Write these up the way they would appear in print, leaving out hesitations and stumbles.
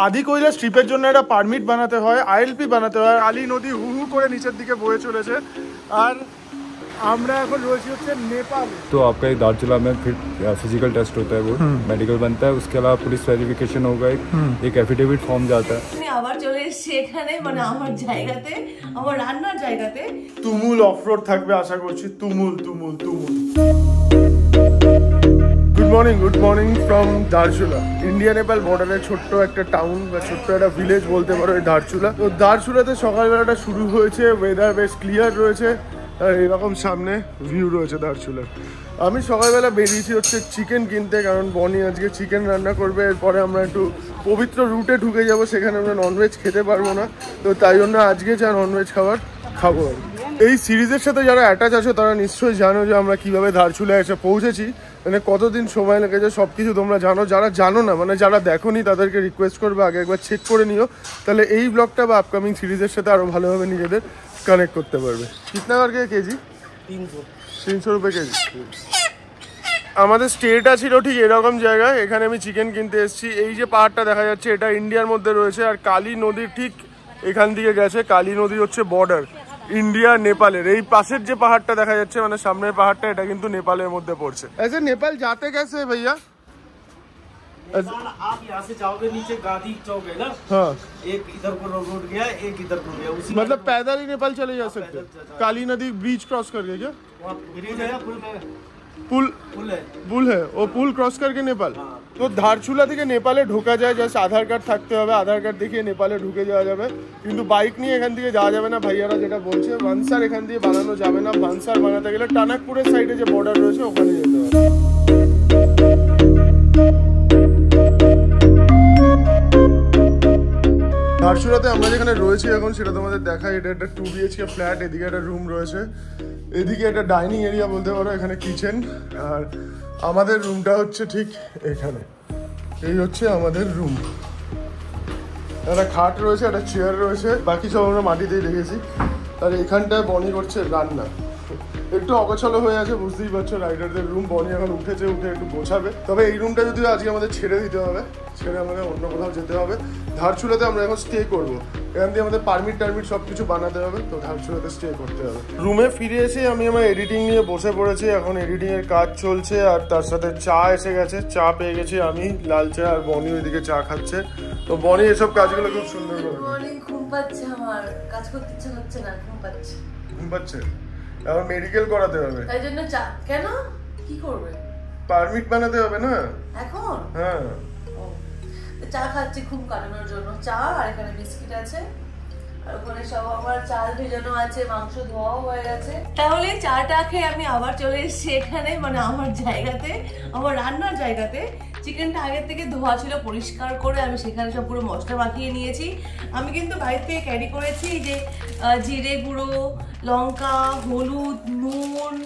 আদি কৈলাস ট্রিপের জন্য একটা পারমিট বানাতে হয়, আইএলপি বানাতে হয়। কালী নদী হু হু করে নিচের দিকে বয়ে চলেছে। আর আমরা এখন রয়েছি হচ্ছে नेपाल। तो आपका एक दार्चुला में फिर फिजिकल टेस्ट होता है, वो मेडिकल बनता है, उसके अलावा पुलिस वेरिफिकेशन होगा, एक एफिडेविट फॉर्म जाता है। আবার চলে এসেছি এখানে, মানে আমার জায়গাতে, আমার রান্নার জায়গাতে। তুমুল অফরোড থাকবে আশা করছি, তুমুল তুমুল তুমুল। Good morning from Darchula. India Nepal বর্ডারের ছোট্ট একটা টাউন বা ছোট্ট একটা ভিলেজ বলতে পারো এই দারচুলা। তো দারচুলাতে সকালবেলাটা শুরু হয়েছে, ওয়েদার বেশ ক্লিয়ার রয়েছে আর এরকম সামনে ভিউ রয়েছে দারচুলার। আমি সকালবেলা বেরিয়েছি হচ্ছে চিকেন কিনতে, কারণ বনি আজকে চিকেন রান্না করবে। এরপরে আমরা একটু পবিত্র রুটে ঢুকে যাব, সেখানে আমরা ননভেজ খেতে পারবো না, তো তাই জন্য আজকে যা ননভেজ খাবো। এই সিরিজের সাথে যারা অ্যাটাচ আছো তারা নিশ্চয়ই জানো যে আমরা কিভাবে দারচুলায় এসে পৌঁছেছি, মানে কতদিন সময় লেগেছে সব কিছু তোমরা জানো। যারা জানো না, মানে যারা দেখোনি, তাদেরকে রিকোয়েস্ট করবে আগে একবার চেক করে নিও, তাহলে এই ব্লগটা বা আপকামিং সিরিজের সাথে আরও ভালোভাবে নিজেদের কানেক্ট করতে পারবে। কিতনা করকে কেজি? 300 রুপে কেজি। আমাদের স্টেটা ছিল ঠিক এরকম জায়গায়, এখানে আমি চিকেন কিনতে এসেছি। এই যে পাহাড়টা দেখা যাচ্ছে এটা ইন্ডিয়ার মধ্যে রয়েছে, আর কালী নদীর ঠিক এখান থেকে গেছে। কালী নদী হচ্ছে বর্ডার ইন্ডিয়া নেপালের। এই পাশের যে পাহাড়টা দেখা যাচ্ছে, মানে সামনের পাহাড়টা, এটা কিন্তু নেপালের মধ্যে পড়ছে। ऐसे नेपाल जाते कैसे भैया? आप यहाँ से जाओगे नीचे गांधी चौक है ना, हाँ, एक इधर को रोड गया, एक इधर को गया, उसी मतलब पैदल ही नेपाल चले जा सकते? काली नदी ब्रिज क्रॉस करके क्या? ब्रिज है, पुल है, वो पुल क्रॉस करके नेपाल। তো ধারচুলা থেকে নেপালে ঢোকা যায়, জাস্ট আধার কার্ড থাকতে হবে, আধার কার্ড দেখিয়ে নেপালে ঢুকে যাওয়া যাবে। কিন্তু বাইক নিয়ে এখান থেকে যাওয়া যাবে না, ভাইয়ারা যেটা বলছে। ভানসার এখান দিয়ে বানানো যাবে না, ভানসার বানাতে গেলে টানাকপুরের সাইডে যে বর্ডার রয়েছে ওখানে যেতে হবে। ধারচুলাতে আমরা যেখানে রয়েছি এখন সেটা তোমাদের দেখাই। এটা একটা 2 BHK ফ্ল্যাট, এদিকে একটা রুম রয়েছে, এদিকে একটা ডাইনিং এরিয়া বলতে পারো, এখানে কিচেন, আর আমাদের রুমটা হচ্ছে ঠিক এখানে। এই হচ্ছে আমাদের রুম। একটা খাট রয়েছে, একটা চেয়ার রয়েছে, বাকি সব আমরা মাটিতেই রেখেছি। আর এখানটায় বনি করছে রান্না। একটু অগোছালো হয়ে আছে, বুঝতেই পারছো রাইডারদের রুম। বনি এখন উঠে একটু গোছাবে। তবে এই রুমটা যদি আজকে আমাদের ছেড়ে দিতে হবে, ছেড়ে আমাদের অন্য কোথাও যেতে হবে। ধারচুলাতে আমরা এখন স্টে করবো, এখান দিয়ে আমাদের পারমিট সব কিছু বানাতে হবে, তো ধারচুলাতে স্টে করতে হবে। রুমে ফিরে এসে আমি আমার এডিটিং নিয়ে বসে পড়েছি, এখন এডিটিং এর কাজ চলছে। আর তার সাথে চা এসে গেছে, চা পেয়ে গেছি আমি, লাল চা, আর বনি ওইদিকে চা খাচ্ছে। তো বনি এসব কাজগুলো খুব সুন্দর করে। ঘুম পাচ্ছে, আমার কাজ করতে ইচ্ছা হচ্ছে না, ঘুম পাচ্ছে। আবার মেডিকেল করাতে হবে, তাই জন্য চা। কেন, কি করবে? পারমিট বানাতে হবে না এখন? হ্যাঁ, চা খাচ্ছি ঘুম কাটানোর জন্য। চা আর এখানে বিস্কিট আছে, আর ওখানে সব আমার চাল ভেজানো আছে, মাংস ধোয়াও হয়ে গেছে। তাহলে চাটা খেয়ে আমি আবার চলে এসেছি এখানে, মানে আমার জায়গাতে, আমার রান্নার জায়গাতে। চিকেনটা আগের থেকে ধোয়া ছিল, পরিষ্কার করে আমি সেখানে সব পুরো মশলা মাখিয়ে নিয়েছি। আমি কিন্তু বাড়ি থেকে ক্যারি করেছি যে জিরে গুঁড়ো, লঙ্কা, হলুদ, নুন,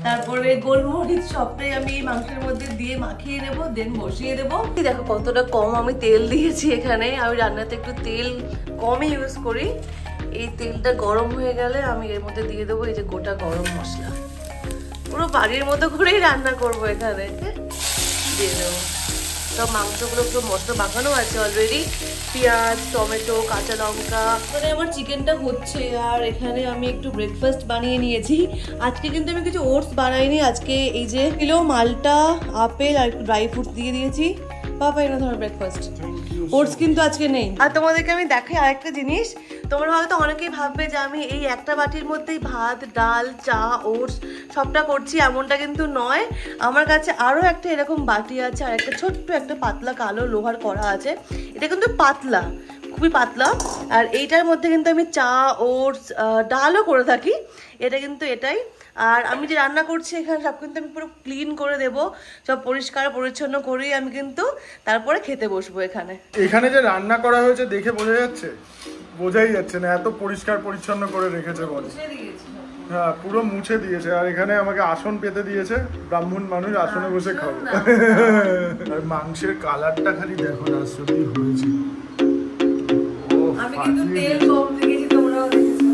তারপরে গোলমরিচ, সবটাই আমি এই মাংসের মধ্যে দিয়ে মাখিয়ে নেবো, দেন বসিয়ে দেবো। দেখো কতটা কম আমি তেল দিয়েছি এখানে। আমি রান্নাতে একটু তেল কমই ইউজ করি। এই তেলটা গরম হয়ে গেলে আমি এর মধ্যে দিয়ে দেবো এই যে গোটা গরম মশলা। পুরো বাড়ির মতো করেই রান্না করবো এখানে। দিয়ে দেবো সব মাংসগুলো, পুরো মশলা মাখানো আছে অলরেডি। পেঁয়াজ, টমেটো, কাঁচা লঙ্কা। মানে আমার চিকেনটা হচ্ছে, আর এখানে আমি একটু ব্রেকফাস্ট বানিয়ে নিয়েছি। আজকে কিন্তু আমি কিছু ওটস বানাইনি, আজকে এই যে কিলো মালটা, আপেল আর একটু ড্রাই ফ্রুটস দিয়ে দিয়েছি। পাপা এনে ধরো ব্রেকফাস্ট। ওটস কিন্তু আজকে নেই। আর তোমাদেরকে আমি দেখাই আরেকটা জিনিস। তোমরা হয়তো অনেকেই ভাববে যে আমি এই একটা বাটির মধ্যেই ভাত, ডাল, চা, ওটস সবটা করছি, এমনটা কিন্তু নয়। আমার কাছে আরও একটা এরকম বাটি আছে, আর একটা ছোট্ট একটা পাতলা কালো লোহার কড়া আছে। এটা কিন্তু পাতলা, খুবই পাতলা। আর এইটার মধ্যে কিন্তু আমি চা, ওটস, ডালও করে থাকি। এটা কিন্তু এটাই। আর আমি যে রান্না করছি এখানে সব কিন্তু আমি পুরো ক্লিন করে দেব, সব পরিষ্কার পরিচ্ছন্ন করেই আমি কিন্তু তারপরে খেতে বসবো এখানে। এখানে যে রান্না করা হয়েছে দেখে বোঝা যাচ্ছে? বোঝাই যাচ্ছে না, এত পরিষ্কার পরিচ্ছন্ন করে রেখেছে বলে। হ্যাঁ, পুরো মুছে দিয়েছে। আর এখানে আমাকে আসন পেতে দিয়েছে, ব্রাহ্মণ মানুষ, আসনে বসে খাবো। আর মাংসের কালারটা খালি দেখো না, সত্যি হয়েছে। আমি কিন্তু তেল কম দিয়েছি, তোমরাও দেখেছো।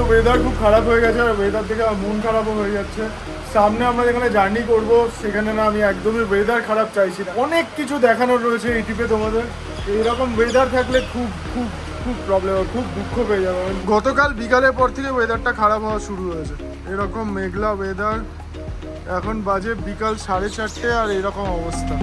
ওয়েদার খুব খারাপ হয়ে গেছে আর ওয়েদার দেখে আমার মন খারাপও হয়ে যাচ্ছে। সামনে আমরা যেখানে জার্নি করব সেখানে না আমি একদমই ওয়েদার খারাপ চাইছি না, অনেক কিছু দেখানোর রয়েছে এই ট্রিপে তোমাদের। এইরকম ওয়েদার থাকলে খুব খুব খুব প্রবলেম, খুব দুঃখ পেয়ে যাবে। গতকাল বিকালের পর থেকে ওয়েদারটা খারাপ হওয়া শুরু হয়েছে, এরকম মেঘলা ওয়েদার। এখন বাজে বিকাল 4:30 আর এরকম অবস্থা।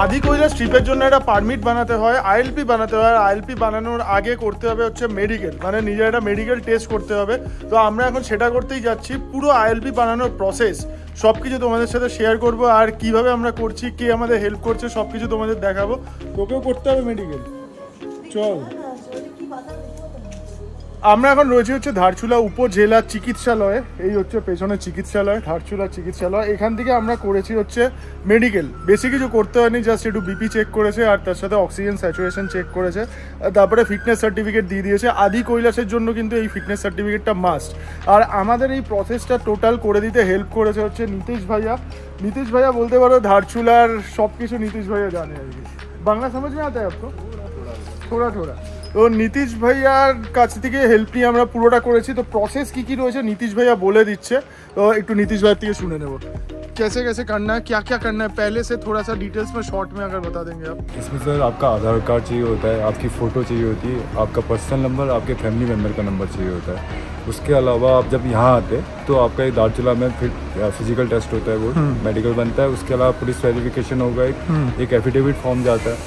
আদি কৈলাস ট্রিপের জন্য একটা পারমিট বানাতে হয়, আইএলপি বানাতে হয়। আইএলপি বানানোর আগে করতে হবে হচ্ছে মেডিকেল, মানে নিজের একটা মেডিকেল টেস্ট করতে হবে। তো আমরা এখন সেটা করতেই যাচ্ছি। পুরো আইএলপি বানানোর প্রসেস সব কিছু তোমাদের সাথে শেয়ার করব, আর কিভাবে আমরা করছি, কে আমাদের হেল্প করছে, সব কিছু তোমাদের দেখাবো। তোকেও করতে হবে মেডিকেল, চল। আমরা এখন রয়েছে হচ্ছে ধারচুলা উপজেলা চিকিৎসালয়ে। এই হচ্ছে পেছনে চিকিৎসালয়, ধারচুলা চিকিৎসালয়। এখান থেকে আমরা করেছি হচ্ছে মেডিকেল। বেশি কিছু করতে হয়নি, জাস্ট একটু বিপি চেক করেছে আর তার সাথে অক্সিজেন স্যাচুরেশন চেক করেছে, তারপরে ফিটনেস সার্টিফিকেট দিয়ে দিয়েছে। আদি কৈলাসের জন্য কিন্তু এই ফিটনেস সার্টিফিকেটটা মাস্ট। আর আমাদের এই প্রসেসটা টোটাল করে দিতে হেল্প করেছে হচ্ছে নীতিশ ভাইয়া। নীতিশ ভাইয়া বলতে পারো ধারচুলার সব কিছু নীতিশ ভাইয়া জানে আর কি। বাংলা समझ में आता है आपको? थोड़ा थोड़ा। তো নীতিশ ভাইয়ার কাছ থেকে হেল্প নিয়ে আমরা পুরোটা করেছি। তো প্রসেস কি কি রয়েছে নীতিশ ভাইয়া বলে দিচ্ছে, তো একটু নীতিশ ভাইয়ের থেকে শুনে নেব। कैसे कैसे करना है, क्या क्या करना है, पहले से थोड़ा सा डिटेल्स में शॉर्ट में अगर बता देंगे आप। इसमें सर आपका आधार कार्ड चाहिए होता है, आपकी फ़ोटो चाहिए होती है, आपका पर्सनल नंबर, आपके फैमिली मेम्बर का नंबर चाहिए होता है। उसके अलावा आप जब यहाँ आते तो आपका ये दारचूला में फिर फिजिकल टेस्ट होता है, वो मेडिकल बनता है। उसके अलावा पुलिस वेरिफिकेशन होगा, एक एफिडेविट फॉर्म जाता है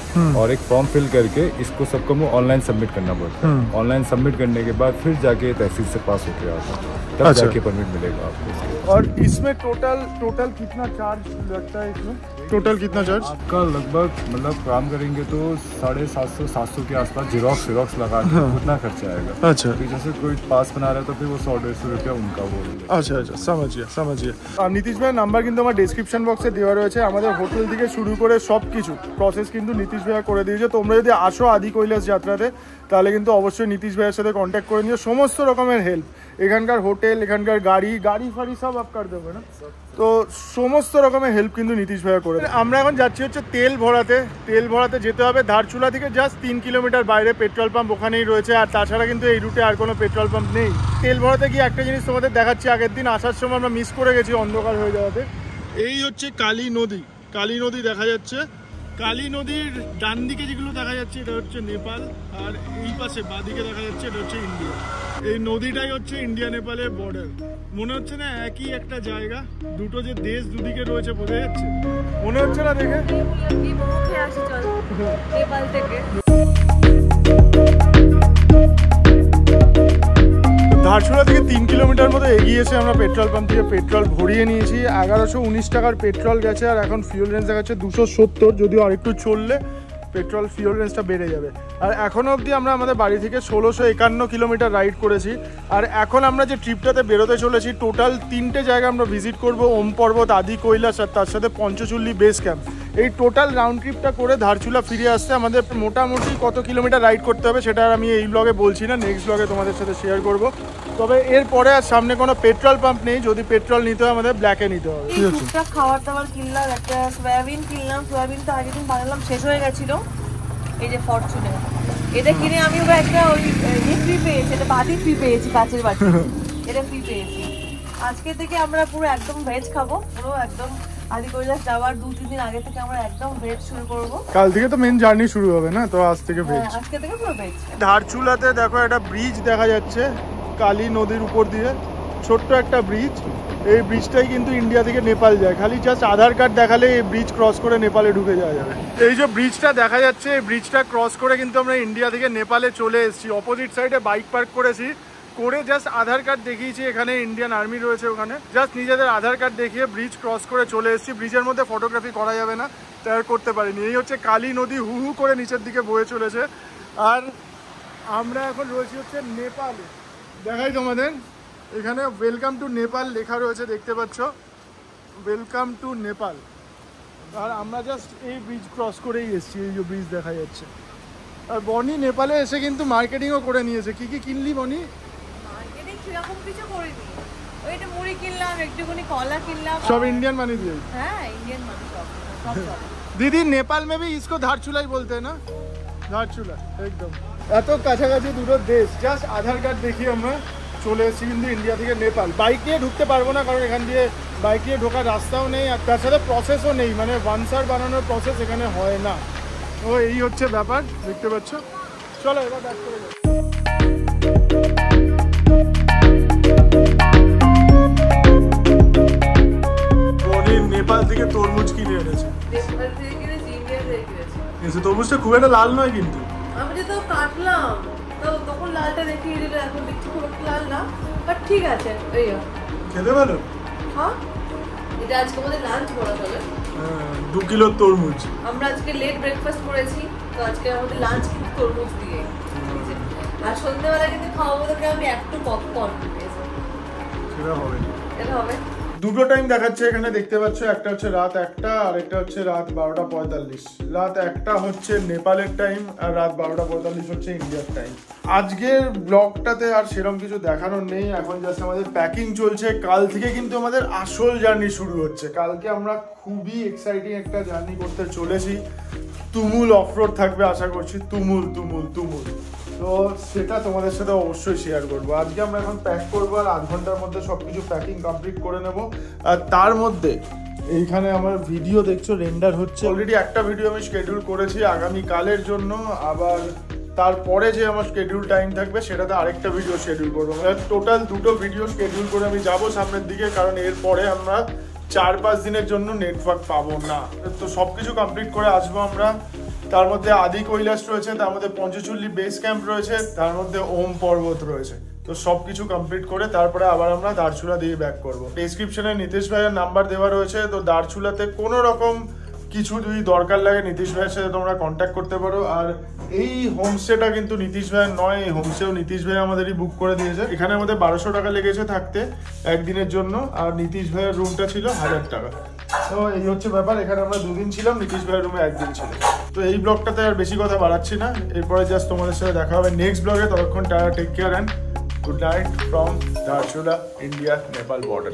और एक फॉर्म फिल करके इसको सबको ऑनलाइन सबमिट करना पड़ता है। ऑनलाइन सबमिट करने के बाद फिर जाके तहसील से पास होकर आता है, तब जाके परमिट मिलेगा आपको। और इसमें टोटल कितना चार्ज लगता है? इसमें टोटल कितना चार्ज आपका लगभग मतलब काम करेंगे तो 750-700 के आसपास जिरोक्स लगा के उतना खर्चा आएगा। अच्छा, फिर जैसे कोई पास बना रहा है तो फिर वो 100-150 रुपया उनका वो। আচ্ছা আচ্ছা, সামাজিয়া। আর নীতিশ ভাইয়ের নাম্বার কিন্তু আমার ডেসক্রিপশন বক্সে দেওয়া রয়েছে। আমাদের হোটেল থেকে শুরু করে সব কিছু প্রসেস কিন্তু নীতিশ ভাইয়া করে দিয়েছে। তোমরা যদি আসো আদি কৈলাস যাত্রাতে তাহলে কিন্তু অবশ্যই নীতিশ ভাইয়ের সাথে কন্ট্যাক্ট করে নিও। সমস্ত রকমের হেল্প, এখানকার হোটেল, এখানকার গাড়ি ফাড়ি সব আপ করে দেবে না, তো সমস্ত রকমের হেল্প কিন্তু নীতিশ ভাইয়া করে। আমরা এখন যাচ্ছি হচ্ছে তেল ভরাতে যেতে হবে। ধারচুলা থেকে জাস্ট 3 কিলোমিটার বাইরে পেট্রোল পাম্প ওখানেই রয়েছে, আর তাছাড়া কিন্তু এই রুটে আর কোনো পেট্রোল পাম্প নেই। তেল ভরাতে গিয়ে একটা জিনিস তোমাদের দেখাচ্ছি, আগের দিন আসার সময় আমরা মিস করে গেছি অন্ধকার হয়ে যাওয়াতে। এই হচ্ছে কালী নদী দেখা যাচ্ছে। কালী নদীর ডান দিকে যেগুলো দেখা যাচ্ছে এটা হচ্ছে নেপাল, আর এই পাশে বাঁদিকে দেখা যাচ্ছে এটা হচ্ছে ইন্ডিয়া। এই নদীটাই হচ্ছে ইন্ডিয়া নেপালের বর্ডার। মনে হচ্ছে না একই একটা জায়গা, দুটো যে দেশ দুদিকে রয়েছে বোঝা যাচ্ছে, মনে হচ্ছে না দেখে? নেপাল থেকে ধারচুলা থেকে 3 কিলোমিটার মতো এগিয়ে এসে আমরা পেট্রোল পাম্প থেকে পেট্রোল ভরিয়ে নিয়েছি। 1119 টাকার পেট্রোল গেছে, আর এখন ফিউল রেঞ্জ দেখাচ্ছে 270, যদিও আরেকটু চললে পেট্রোল ফিউল রেঞ্জটা বেড়ে যাবে। আর এখনও অবধি আমরা আমাদের বাড়ি থেকে 1651 কিলোমিটার রাইড করেছি। আর এখন আমরা যে ট্রিপটাতে বেরোতে চলেছি, টোটাল 3টে জায়গা আমরা ভিজিট করব, ওম পর্বত, আদি কৈলাস আর তার সাথে পঞ্চচুল্লি বেস ক্যাম্প। এই টোটাল রাউন্ড ট্রিপটা করে ধারচুলা ফিরে আসতে আমাদের মোটামুটি কত কিলোমিটার রাইড করতে হবে সেটা আমি এই ব্লগে বলছি না, নেক্সট ব্লগে তোমাদের সাথে শেয়ার করব। তবে এরপরে আর সামনে কোনো পেট্রোল পাম্প নেই, যদি পেট্রোল নিতে হয় আমাদের ব্ল্যাকে নিতে হবে। টুকটাক খাবার দাবার কিনলাম, একটা সয়াবিন কিনলাম। সয়াবিনটা আগের দিন বানালাম, শেষ হয়ে গেছিল। এই যে ফরচুনে এটা কিনে আমি ওরা একটা ওই ফ্রি পেয়েছি, এটা বাটি ফ্রি পেয়েছি, কাঁচের বাটি, এটা ফ্রি পেয়েছি। আজকে থেকে আমরা পুরো একদম ভেজ খাবো, পুরো একদম আদি কৈলাস যাওয়ার 2-3 দিন আগে থেকে আমরা একদম ভেজ শুরু করবো। কাল থেকে তো মেন জার্নি শুরু হবে না, তো আজ থেকে ভেজ। আজকে থেকে পুরো ভেজ। ধারচুলাতে দেখো একটা ব্রিজ দেখা যাচ্ছে কালী নদীর উপর দিয়ে, ছোট্ট একটা ব্রিজ। এই ব্রিজটাই কিন্তু ইন্ডিয়া থেকে নেপাল যায়, খালি জাস্ট আধার কার্ড দেখালে এই ব্রিজ ক্রস করে নেপালে ঢুকে যাওয়া যাবে। এই যে ব্রিজটা দেখা যাচ্ছে, এই ব্রিজটা ক্রস করে কিন্তু আমরা ইন্ডিয়া থেকে নেপালে চলে এসেছি। অপোজিট সাইডে বাইক পার্ক করেছি, করে জাস্ট আধার কার্ড দেখিয়েছি, এখানে ইন্ডিয়ান আর্মি রয়েছে, ওখানে জাস্ট নিজেদের আধার কার্ড দেখিয়ে ব্রিজ ক্রস করে চলে এসেছি। ব্রিজের মধ্যে ফটোগ্রাফি করা যাবে না, তাই আর করতে পারিনি। এই হচ্ছে কালী নদী হু হু করে নিচের দিকে বয়ে চলেছে। আর আমরা এখন রয়েছি হচ্ছে নেপালে। দেখাই তোমাদের, এখানে ওয়েলকাম টু নেপাল লেখা রয়েছে, দেখতে পাচ্ছ, ওয়েলকাম টু নেপাল। আর আমরা জাস্ট এই ব্রিজ ক্রস করেই এসেছি, এই যে ব্রিজ দেখা যাচ্ছে। আর বনি নেপালে এসে কিন্তু মার্কেটিংও করে নিয়েছে। কি কি কিনলি বনি? মার্কেটিং সেরকম কিছু করিনি, ওইটা মুড়ি কিনলাম, একটুখানি কলা কিনলাম, সব ইন্ডিয়ান মানি দিয়ে। হ্যাঁ ইন্ডিয়ান মানি সব। दीदी नेपाल में भी इसको धारचूला ही बोलते हैं ना? धारचूला एकदम। এত কাছাকাছি দুটো দেশ, জাস্ট আধার কার্ড দেখিয়ে আমরা চলে এসেছি কিন্তু ইন্ডিয়া থেকে নেপাল। বাইক নিয়ে ঢুকতে পারবো না, কারণ এখান দিয়ে বাইক নিয়ে ঢোকার রাস্তাও নেই, আর তার সাথে প্রসেসও নেই, মানে ওয়ানসার বানানোর প্রসেস এখানে হয় না। তো এই হচ্ছে ব্যাপার, দেখতে পাচ্ছ। চলো এবার ব্যাক করে যাই। নেপাল থেকে তরমুজ কিনে এনেছে। তরমুজটা খুব একটা লাল নয় কিন্তু। আমি তো কাটলাম তো তখন লালটা দেখিয়ে দিল, এখন দেখছি খুব একটা লাল না, বাট ঠিক আছে। এই খেতে ভালো। হ্যাঁ, এটা আজকে আমাদের লাঞ্চ করা হবে। 2 কিলো তরমুজ। আমরা আজকে লেট ব্রেকফাস্ট করেছি, তো আজকে আমাদের লাঞ্চ কিন্তু তরমুজ দিয়ে। আর সন্ধ্যাবেলা কিন্তু খাওয়াবো তোকে আমি একটু পপকর্ন। সেটা হবে, এটা হবে। দুটো টাইম দেখাচ্ছে এখানে, দেখতে পাচ্ছ। একটা হচ্ছে রাত 1টা আর একটা হচ্ছে রাত 12:45। রাত 1টা হচ্ছে নেপালের টাইম আর রাত 12:45 হচ্ছে ইন্ডিয়ার টাইম। আজকের ব্লগটাতে আর সেরকম কিছু দেখানোর নেই, এখন জাস্ট আমাদের প্যাকিং চলছে। কাল থেকে কিন্তু আমাদের আসল জার্নি শুরু হচ্ছে। কালকে আমরা খুবই এক্সাইটিং একটা জার্নি করতে চলেছি। তুমুল অফরোড থাকবে আশা করছি, তুমুল তুমুল তুমুল। তো সেটা তোমাদের সাথে অবশ্যই শেয়ার করবো। আজকে আমরা এখন প্যাক করবো আর 8 ঘন্টার মধ্যে সব কিছু প্যাকিং কমপ্লিট করে নেব। আর তার মধ্যে এইখানে আমার ভিডিও দেখছো রেন্ডার হচ্ছে। অলরেডি একটা ভিডিও আমি শিডিউল করেছি আগামীকালের জন্য, আবার তারপরে যে আমার শিডিউল টাইম থাকবে সেটাতে আরেকটা ভিডিও শিডিউল করবো। টোটাল 2টো ভিডিও শিডিউল করে আমি যাবো সামনের দিকে, কারণ এরপরে আমরা 4-5 দিনের জন্য নেটওয়ার্ক পাবো না। তো সব কিছু কমপ্লিট করে আসবো আমরা। তার মধ্যে আদি কৈলাস রয়েছে, তার মধ্যে পঞ্চচুল্লি বেস ক্যাম্প রয়েছে, তার মধ্যে ওম পর্বত রয়েছে। তো সব কিছু কমপ্লিট করে তারপরে আবার আমরা দারচুলা দিয়ে ব্যাক করবো। ডেসক্রিপশনে নীতিশ ভাইয়ের নাম্বার দেওয়া রয়েছে, তো দারচুলাতে কোনো রকম কিছু যদি দরকার লাগে নীতিশ ভাইয়ের সাথে তোমরা কন্ট্যাক্ট করতে পারো। আর এই হোমস্টেটা কিন্তু নীতিশ ভাইয়ের নয়, এই হোমস্টেও নীতিশ ভাই আমাদেরই বুক করে দিয়েছে। এখানে আমাদের 1200 টাকা লেগেছে থাকতে একদিনের জন্য, আর নীতিশ ভাইয়ের রুমটা ছিল 1000 টাকা। তো এই হচ্ছে ব্যাপার। এখানে আমরা 2 দিন ছিলাম, নীতিশ ভাইয়ের রুমে 1 দিন ছিল। তো এই ব্লগটাতে আর বেশি কথা বাড়াচ্ছি না, এরপরে জাস্ট তোমাদের সাথে দেখা হবে নেক্সট ব্লগে। ততক্ষণ tata, take care and good night from Darchula, India Nepal border.